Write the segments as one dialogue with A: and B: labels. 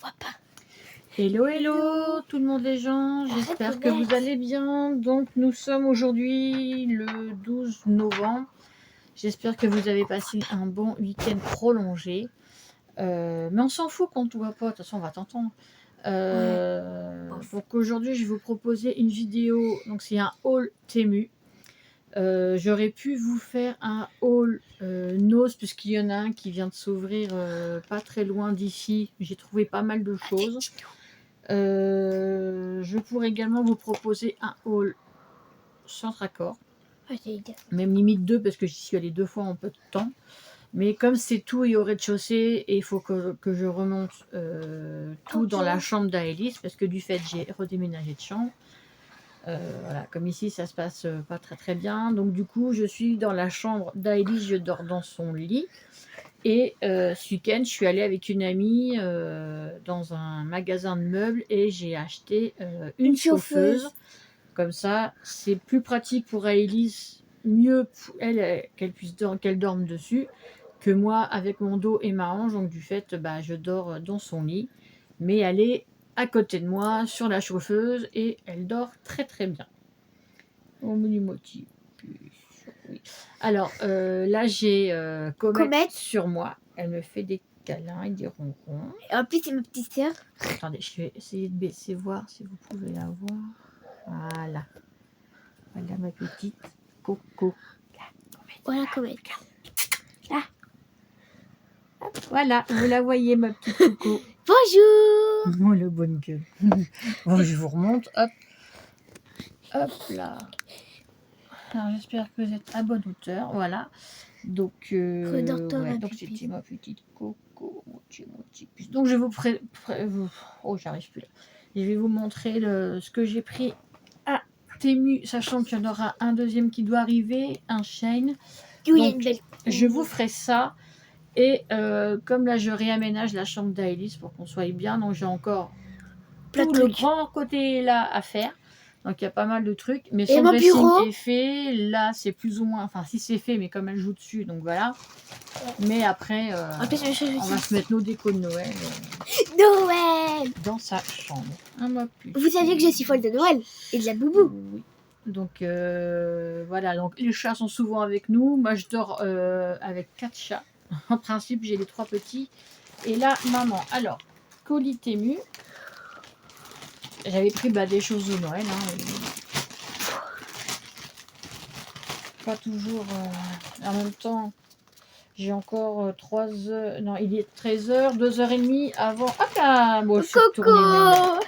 A: vois pas.
B: Hello, hello, tout le monde les gens, j'espère que vous allez bien. Donc nous sommes aujourd'hui le 12 novembre. J'espère que vous avez passé un bon week-end prolongé. Mais on s'en fout quand on ne voit pas, de toute façon on va t'entendre. Donc aujourd'hui je vais vous proposer une vidéo, donc c'est un haul Temu. J'aurais pu vous faire un haul Nose puisqu'il y en a un qui vient de s'ouvrir pas très loin d'ici. J'ai trouvé pas mal de choses. Je pourrais également vous proposer un haul centre accord, même limite 2 parce que j'y suis allée 2 fois en peu de temps. Mais comme c'est tout et au rez-de-chaussée, et il faut que je remonte tout dans la chambre d'Aélis parce que du fait j'ai redéménagé de chambre. Voilà, comme ici ça se passe pas très bien, donc du coup je suis dans la chambre d'Aélis, je dors dans son lit. Et ce week-end je suis allée avec une amie dans un magasin de meubles et j'ai acheté une chauffeuse. Comme ça c'est plus pratique pour Aélis, mieux pour elle qu'elle dorme dessus, que moi avec mon dos et ma hanche. Donc du fait je dors dans son lit, mais elle est à côté de moi sur la chauffeuse et elle dort très bien. Au motif. Oui. Alors là j'ai Comet sur moi, elle me fait des câlins et des ronrons.
A: Et en plus c'est ma petite sœur.
B: Attendez, je vais essayer de baisser, voir si vous pouvez la voir. Voilà ma petite Coco.
A: Voilà Comet. Là.
B: Voilà, vous la voyez ma petite Coco.
A: Bonjour.
B: Oh le bonne gueule. Bon, je vous remonte, hop là. Alors j'espère que vous êtes à bonne hauteur, voilà. Donc donc c'était ma petite Coco, donc je vous j'arrive plus là. Je vais vous montrer ce que j'ai pris à Temu, sachant qu'il y en aura un deuxième qui doit arriver, un Shane. Donc je vous ferai ça. Et comme là je réaménage la chambre d'Aélis pour qu'on soit bien, donc j'ai encore tout le grand côté là à faire. Donc il y a pas mal de trucs, mais son dressing est fait. Là c'est plus ou moins, enfin si c'est fait, mais comme elle joue dessus, donc voilà. Mais après on va se mettre nos décos de Noël dans sa chambre.
A: Vous saviez que je suis folle de Noël et de la boubou.
B: Oui. Donc voilà, donc les chats sont souvent avec nous. Moi je dors avec 4 chats. En principe j'ai les 3 petits et là maman. Alors colis Temu. J'avais pris des choses de Noël, pas toujours en même temps. J'ai encore 3 heures, non il est 13h, 2h30 avant. Hop là, bon, je suis retournée.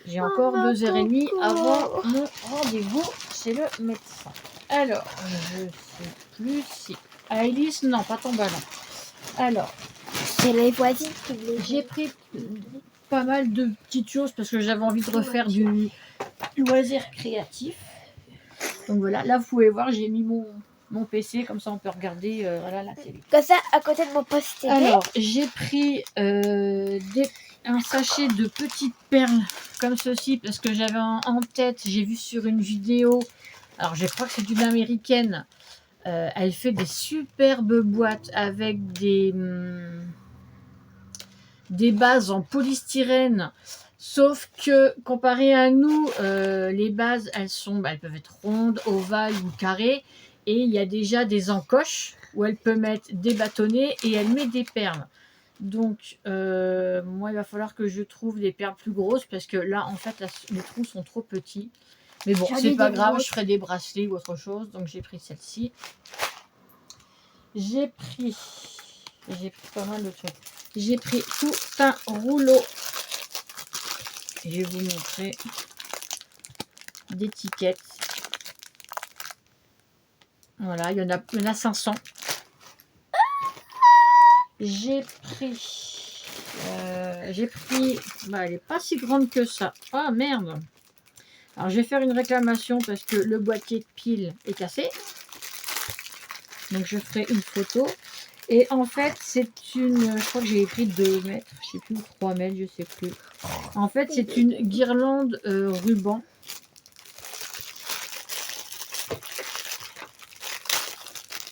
B: J'ai encore 2h30 avant mon rendez-vous chez le médecin. Alors je sais plus si Aélis, non pas ton ballon. Alors
A: c'est les voisines qui
B: j'ai pris pas mal de petites choses parce que j'avais envie de refaire du loisir créatif. Donc voilà, là vous pouvez voir, j'ai mis mon PC, comme ça on peut regarder voilà, la télé.
A: Comme ça, à côté de mon poste télé.
B: Alors j'ai pris un sachet de petites perles comme ceci parce que j'avais en tête, j'ai vu sur une vidéo, alors je crois que c'est d'une américaine, elle fait des superbes boîtes avec des bases en polystyrène, sauf que comparé à nous, les bases elles peuvent être rondes, ovales ou carrées, et il y a déjà des encoches où elle peut mettre des bâtonnets et elle met des perles. Donc moi il va falloir que je trouve des perles plus grosses parce que là en fait les trous sont trop petits, mais bon c'est pas grave, je ferai des bracelets ou autre chose. Donc j'ai pris celle-ci, j'ai pris pas mal de trucs. J'ai pris tout un rouleau. Je vais vous montrer d'étiquettes. Voilà, il y en a 500. J'ai pris, elle n'est pas si grande que ça. Ah merde. Alors je vais faire une réclamation parce que le boîtier de pile est cassé. Donc je ferai une photo. Et en fait, c'est une... Je crois que j'ai écrit 2 mètres. Je sais plus, ou 3 mètres, je sais plus. En fait, c'est une guirlande ruban.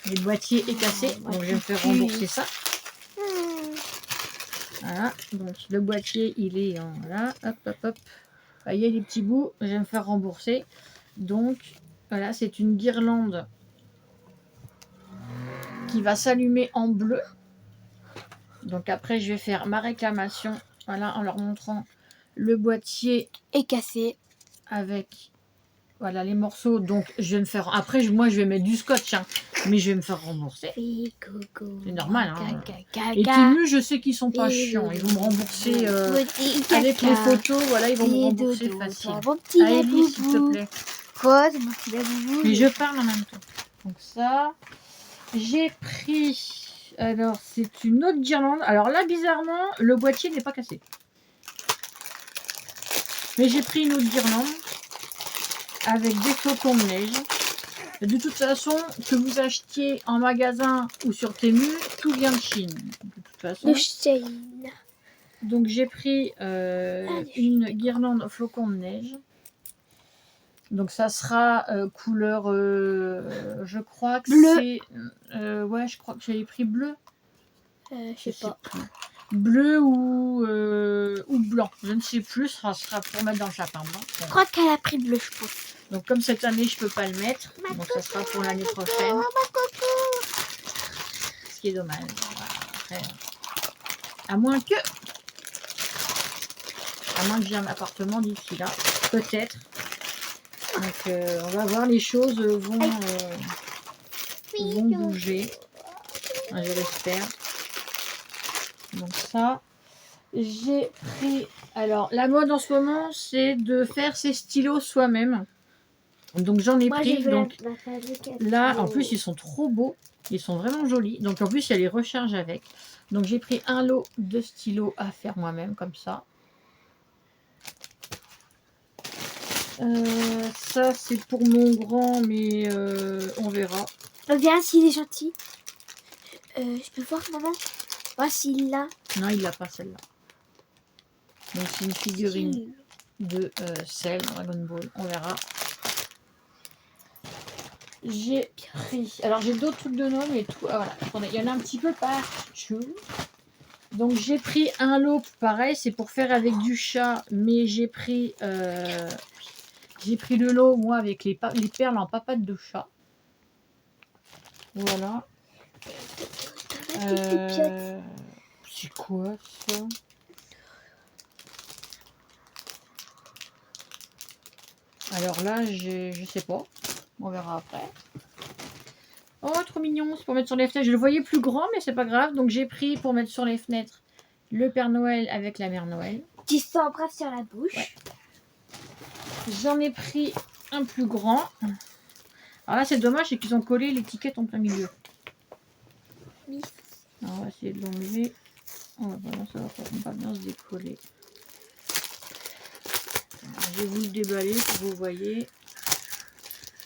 B: Le boîtier est cassé, donc je vais me faire rembourser ça. Voilà, donc le boîtier, il est en là, hop, hop, hop. Il y a des petits bouts, je vais me faire rembourser. Donc, voilà, c'est une guirlande qui va s'allumer en bleu. Donc après, je vais faire ma réclamation, voilà, en leur montrant le boîtier
A: est cassé
B: avec, voilà, les morceaux. Donc, je vais me faire, après, moi, je vais mettre du scotch, hein, mais je vais me faire rembourser. C'est normal, hein. Et Temu, je sais qu'ils sont pas chiants. Ils vont me rembourser avec les photos. Voilà, ils vont me rembourser facile. Aélie, s'il te plaît.
A: Quoi, c'est mon petit boubou.
B: Mais je parle en même temps. Donc ça, j'ai pris... Alors, c'est une autre guirlande. Alors là, bizarrement, le boîtier n'est pas cassé. Mais j'ai pris une autre guirlande avec des flocons de neige. De toute façon, que vous achetiez en magasin ou sur Temu, tout vient de Chine. De toute façon.
A: De Chine.
B: Donc j'ai pris une guirlande flocons de neige. Donc ça sera couleur, je crois que c'est... ouais, je crois que j'avais pris bleu.
A: Je sais pas.
B: Bleu ou blanc. Je ne sais plus, ça sera pour mettre dans le sapin blanc.
A: Je crois qu'elle a pris bleu, je pense.
B: Donc comme cette année, je peux pas le mettre. Donc ça sera pour l'année prochaine. Ce qui est dommage. Voilà. Après, à moins que j'ai un appartement d'ici là. Peut-être. Donc on va voir, les choses vont bouger. Enfin, je l'espère. Donc ça, j'ai pris... Alors, la mode en ce moment, c'est de faire ses stylos soi-même. Donc j'en ai pris. Donc là, en plus, ils sont trop beaux. Ils sont vraiment jolis. Donc en plus, il y a les recharges avec. Donc j'ai pris un lot de stylos à faire moi-même, comme ça. Ça, c'est pour mon grand, mais on verra.
A: Regarde s'il est gentil. Je peux voir, maman? Voir s'il l'a.
B: Non, il l'a pas, celle-là. Donc c'est une figurine de Cell, Dragon Ball. On verra. J'ai pris... Alors, j'ai d'autres trucs de Noël, mais tout... Ah, voilà. Attendez, il y en a un petit peu partout. Donc, j'ai pris un lot, pareil, c'est pour faire avec du chat, mais j'ai pris le lot, moi, avec les perles en papate de chat. Voilà. C'est quoi, ça? Alors là, je sais pas. On verra après. Oh, trop mignon, c'est pour mettre sur les fenêtres. Je le voyais plus grand, mais c'est pas grave. Donc j'ai pris pour mettre sur les fenêtres le Père Noël avec la Mère Noël.
A: Qui s'embrasse sur la bouche.
B: Ouais. J'en ai pris un plus grand. Alors là, c'est dommage, c'est qu'ils ont collé l'étiquette en plein milieu.
A: Oui.
B: Alors, on va essayer de l'enlever. Oh, vraiment, ça va pas bien se décoller. Alors, je vais vous le déballer pour que vous voyez.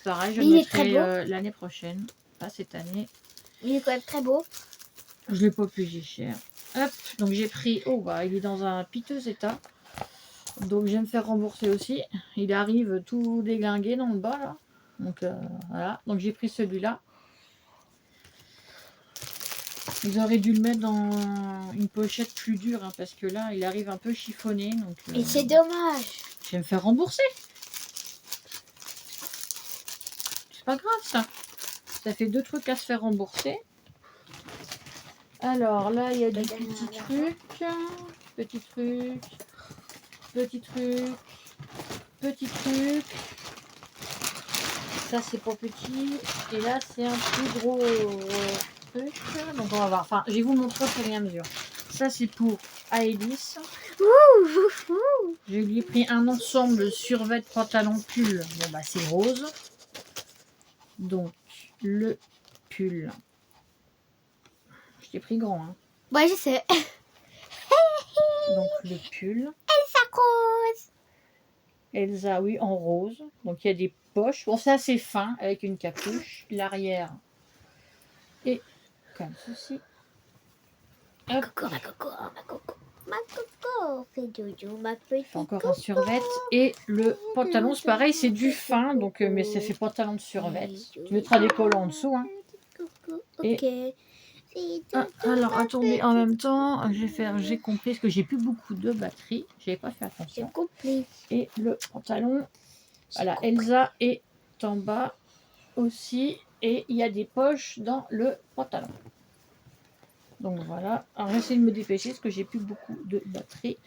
B: Pareil, je le mettrai l'année prochaine. Pas cette année.
A: Il est quand même très beau.
B: Je l'ai pas payé cher. Hop, donc j'ai pris... Oh, bah, il est dans un piteux état. Donc, je vais me faire rembourser aussi. Il arrive tout déglingué dans le bas, là. Donc, voilà. Donc, j'ai pris celui-là. Ils auraient dû le mettre dans une pochette plus dure, hein, parce que là, il arrive un peu chiffonné. Donc,
A: et c'est dommage.
B: Je vais me faire rembourser. C'est pas grave, ça. Ça fait 2 trucs à se faire rembourser. Alors, là, il y a des petits trucs. Petits trucs. Petit truc, petit truc. Ça c'est pas petit. Et là c'est un plus gros truc. Donc on va voir. Enfin, je vais vous montrer au fur et à mesure. Ça c'est pour Aélis. Je lui ai pris un ensemble survêt, pantalon, pull. Bon bah c'est rose. Donc le pull. Je t'ai pris grand. Hein.
A: Ouais, je sais.
B: Donc le pull.
A: Rose.
B: Elsa, oui, en rose. Donc il y a des poches. Bon, c'est assez fin avec une capuche. L'arrière est comme ceci.
A: Ma coco, ma coco, ma coco. Ma coco, fais dodo, ma petite.
B: Encore un survêt. Et le pantalon, c'est pareil, c'est du fin. Donc, mais ça fait pantalon de survêt. Tu mettras des collants en dessous. Hein.
A: Ok.
B: Alors, attendez, en même temps, je vais faire j'ai compris, parce que j'ai plus beaucoup de batterie. J'avais pas fait
A: J'ai
B: attention.
A: compris.
B: Et le pantalon, voilà, Elsa est en bas aussi. Et il y a des poches dans le pantalon. Donc voilà. Alors, j'essaie de me dépêcher, parce que j'ai plus beaucoup de batterie.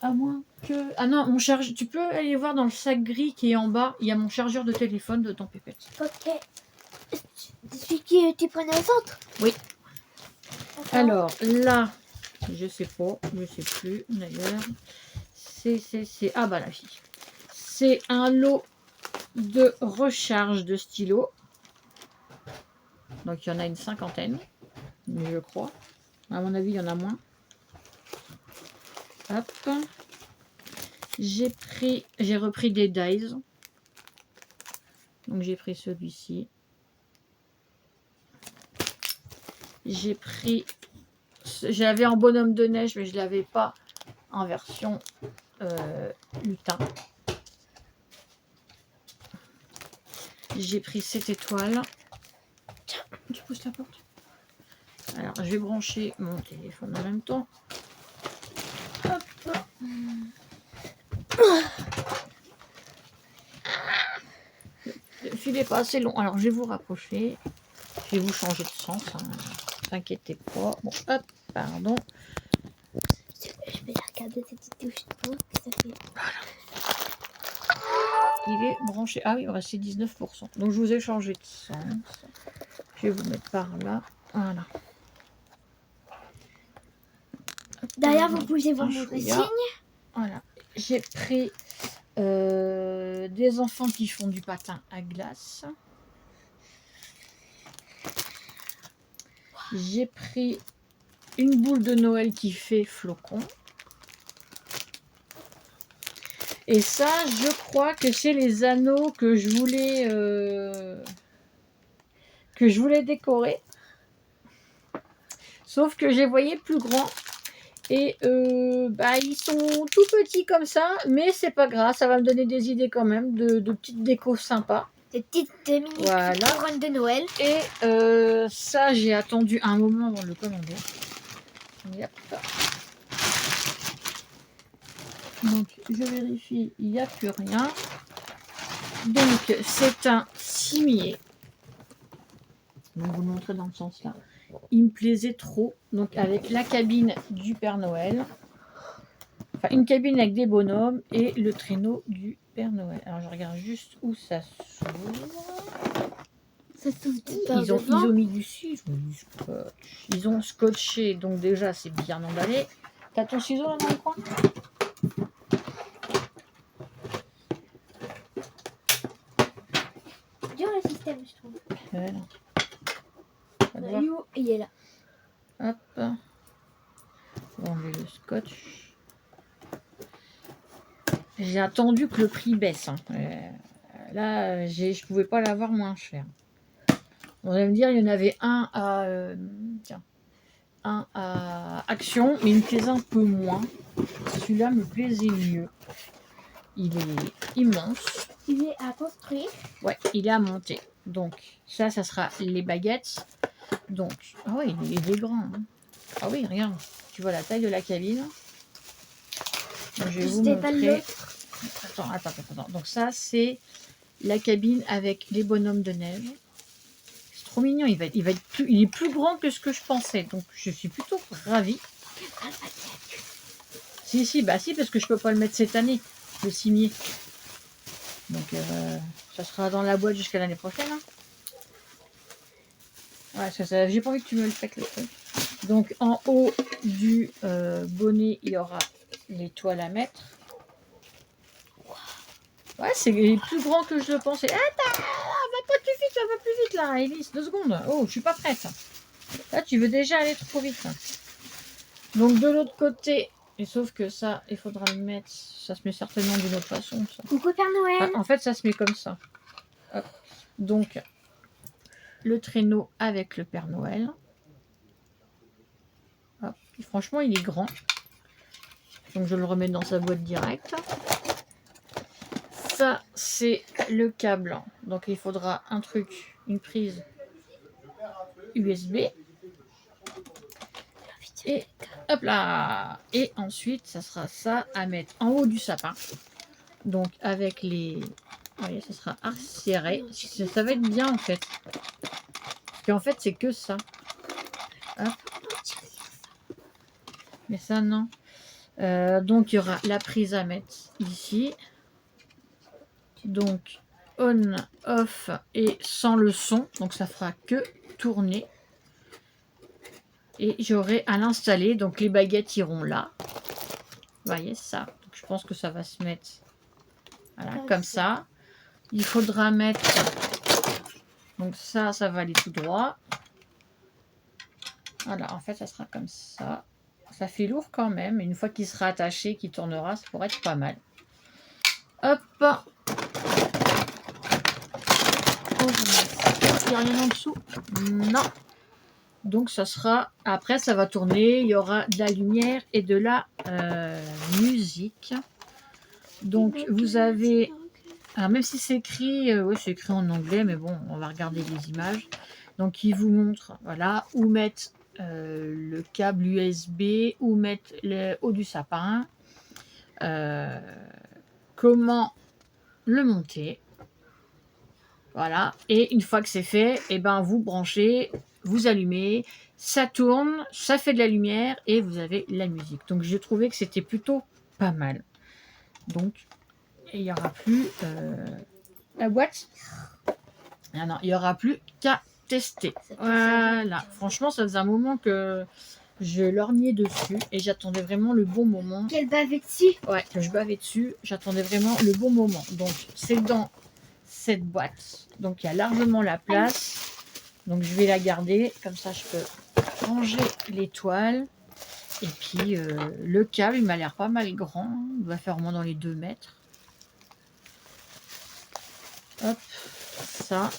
B: À moins que... Ah non, mon chargeur... Tu peux aller voir dans le sac gris qui est en bas. Il y a mon chargeur de téléphone dedans, Pépette.
A: Ok. Celui que tu prenais au centre?
B: Oui.
A: D'accord.
B: Alors, là, je sais pas, je sais plus, d'ailleurs. C'est... Ah bah la fille. C'est un lot de recharge de stylos. Donc, il y en a une 50aine, je crois. À mon avis, il y en a moins. Hop. J'ai repris des dies. Donc, j'ai pris celui-ci. J'ai pris... J'avais en bonhomme de neige, mais je ne l'avais pas en version lutin. J'ai pris cette étoile. Tiens, tu pousses la porte. Alors, je vais brancher mon téléphone en même temps. Hop. Le fil n'est pas assez long. Alors, je vais vous rapprocher. Je vais vous changer de sens. Hein. Ne t'inquiétez pas. Bon, hop, pardon.
A: Je vais regarder cette petite touche pour que ça fait.
B: Il est branché. Ah oui, il reste 19%. Donc, je vous ai changé de sens. Je vais vous mettre par là. Voilà.
A: D'ailleurs, vous pouvez voir mon signe.
B: Voilà. J'ai pris des enfants qui font du patin à glace. J'ai pris une boule de Noël qui fait flocon. Et ça, je crois que c'est les anneaux que je voulais décorer. Sauf que je les voyais plus grands. Et ils sont tout petits comme ça, mais c'est pas grave, ça va me donner des idées quand même de petites décos sympas.
A: Des petites mini couronnes de Noël.
B: Et ça, j'ai attendu un moment avant de le commander. Yep. Donc, je vérifie, il n'y a plus rien. Donc, c'est un cimier. Donc, vous le montrer dans le sens là. Il me plaisait trop. Donc, avec la cabine du Père Noël. Enfin, une cabine avec des bonhommes et le traîneau du Père Noël. Alors, je regarde juste où ça s'ouvre.
A: Ça s'ouvre.
B: Ils ont mis du scotch. Ils ont scotché. Donc, déjà, c'est bien emballé. T'as ton ciseau là dans le coin?
A: Dur le système, je trouve.
B: Voilà.
A: Il est là.
B: Hop. On va enlever le scotch. J'ai attendu que le prix baisse. Hein. Là, je pouvais pas l'avoir moins cher. On va me dire, il y en avait un à Action, mais il me plaisait un peu moins. Celui-là me plaisait mieux. Il est immense.
A: Il est à construire.
B: Ouais, il est à monter. Donc, ça sera les baguettes. Donc, ah oui, il est grand. Hein. Ah oui, regarde. Tu vois la taille de la cabine. Donc, je vais vous montrer. Attends. Donc, ça, c'est la cabine avec les bonhommes de neige. C'est trop mignon. Il est plus grand que ce que je pensais. Donc, je suis plutôt ravie. Si, parce que je peux pas le mettre cette année. Le cimier. Donc, ça sera dans la boîte jusqu'à l'année prochaine. Hein. Ouais, j'ai pas envie que tu me le fasses le truc. Donc, en haut du bonnet, il y aura l'étoile à mettre. Ouais, c'est plus grand que je le pensais. Attends, va pas plus vite là, Elise, 2 secondes. Oh, je suis pas prête. Là, tu veux déjà aller trop vite. Donc, de l'autre côté, et sauf que ça, il faudra le mettre, ça se met certainement d'une autre façon. Ça.
A: Coucou Père Noël.
B: En fait, ça se met comme ça. Hop. Donc, le traîneau avec le Père Noël. Hop. Et franchement, il est grand. Donc, je le remets dans sa boîte directe. Ça, c'est le câble. Donc, il faudra un truc, une prise USB. Et hop là. Et ensuite, ça sera ça à mettre en haut du sapin. Donc avec les... Vous voyez, ça sera serré. Ça va être bien en fait. Parce qu'en fait, c'est que ça. Hop. Mais ça, non. Donc, il y aura la prise à mettre ici. Donc, on, off et sans le son. Donc, ça fera que tourner. Et j'aurai à l'installer. Donc, les baguettes iront là. Vous voyez ça. Donc, je pense que ça va se mettre voilà, comme ça. Il faudra mettre... Donc, ça va aller tout droit. Voilà, en fait, ça sera comme ça. Ça fait lourd quand même. Une fois qu'il sera attaché, qu'il tournera, ça pourrait être pas mal. Hop. Il n'y a rien en dessous? Non. Donc, ça sera... Après, ça va tourner. Il y aura de la lumière et de la musique. Donc, vous avez... Alors, même si c'est écrit... oui, c'est écrit en anglais, mais bon, on va regarder les images. Donc, il vous montre, voilà, où mettre le câble USB, où mettre le haut du sapin, comment le monter. Voilà. Et une fois que c'est fait, et ben, vous branchez, vous allumez, ça tourne, ça fait de la lumière et vous avez la musique. Donc, j'ai trouvé que c'était plutôt pas mal. Donc, il n'y aura plus la boîte. Ah non, il n'y aura plus qu'à tester. Voilà. Franchement, ça faisait un moment que je lorgnais dessus et j'attendais vraiment le bon moment.
A: Qu'elle bavait dessus?
B: Ouais, que je bavais dessus. J'attendais vraiment le bon moment. Donc, c'est dans cette boîte. Donc, il y a largement la place. Donc, je vais la garder. Comme ça, je peux ranger l'étoile. Et puis, le câble, il m'a l'air pas mal grand. Il va faire au moins dans les 2 mètres. Hop, ça.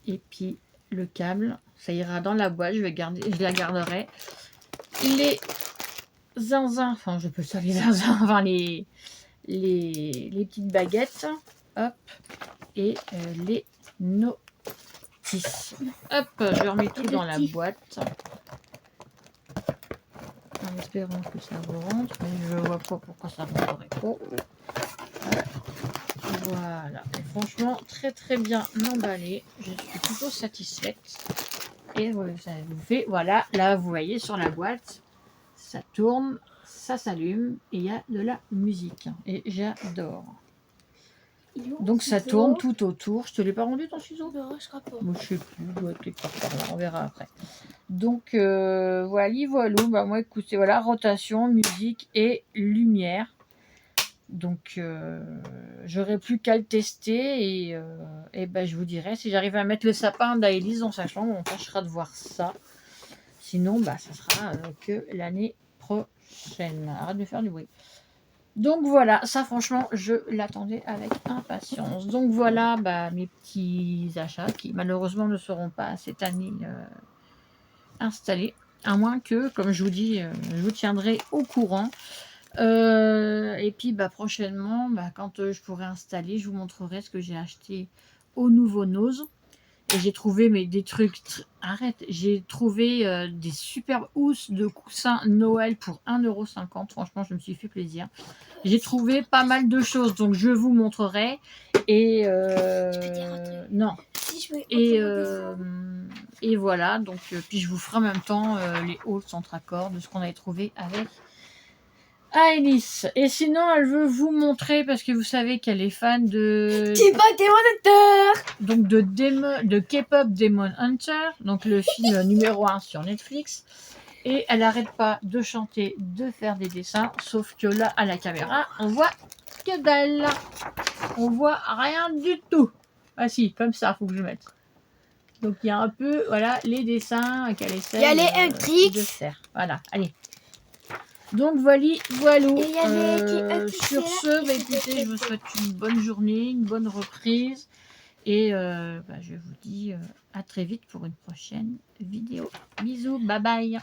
B: Et puis, le câble, ça ira dans la boîte. Je la garderai. Les zinzins, enfin, je peux ça les zinzins, enfin, les petites baguettes. Hop. Et les notices. Hop, je remets tout dans la boîte. En espérant que ça vous rentre, mais je ne vois pas pourquoi ça ne rentrerait pas. Voilà. Et franchement, très très bien emballé. Je suis plutôt satisfaite. Et ça vous fait, voilà, là vous voyez sur la boîte, ça tourne, ça s'allume et il y a de la musique. Et j'adore. Donc ça tourne tout autour. Je te l'ai pas rendu ton ciseau?
A: Non, je crois pas.
B: Moi je sais plus, il doit être quelque part par là, on verra après. Donc voilà, bah, moi écoutez, voilà, rotation, musique et lumière. Donc j'aurai plus qu'à le tester et ben, je vous dirai si j'arrive à mettre le sapin d'Aélise dans sa chambre, on tâchera de voir ça. Sinon, bah, ça sera que l'année prochaine. Arrête de faire du bruit. Donc voilà, ça franchement, je l'attendais avec impatience. Donc voilà bah, mes petits achats qui malheureusement ne seront pas cette année installés. À moins que, comme je vous dis, je vous tiendrai au courant. Et puis bah, prochainement, bah, quand je pourrai installer, je vous montrerai ce que j'ai acheté au nouveau Nose. Et j'ai trouvé des trucs... Arrête, j'ai trouvé des superbes housses de coussins Noël pour 1,50 €. Franchement, je me suis fait plaisir. J'ai trouvé pas mal de choses, donc je vous montrerai. Et non. Et voilà, donc puis je vous ferai en même temps les hauls centre accord de ce qu'on avait trouvé avec Aélise. Et sinon, elle veut vous montrer, parce que vous savez qu'elle est fan de... Donc de K-pop Demon Hunter, donc le film numéro 1 sur Netflix. Et elle n'arrête pas de chanter, de faire des dessins, sauf que là, à la caméra, on voit que dalle. On voit rien du tout. Ah si, comme ça, faut que je mette. Donc il y a un peu, voilà, les dessins qu'elle essaie de faire. Voilà, allez. Donc voilà. Sur ce, bah, écoutez, je vous souhaite une bonne journée, une bonne reprise. Et bah, je vous dis à très vite pour une prochaine vidéo. Bisous, bye bye.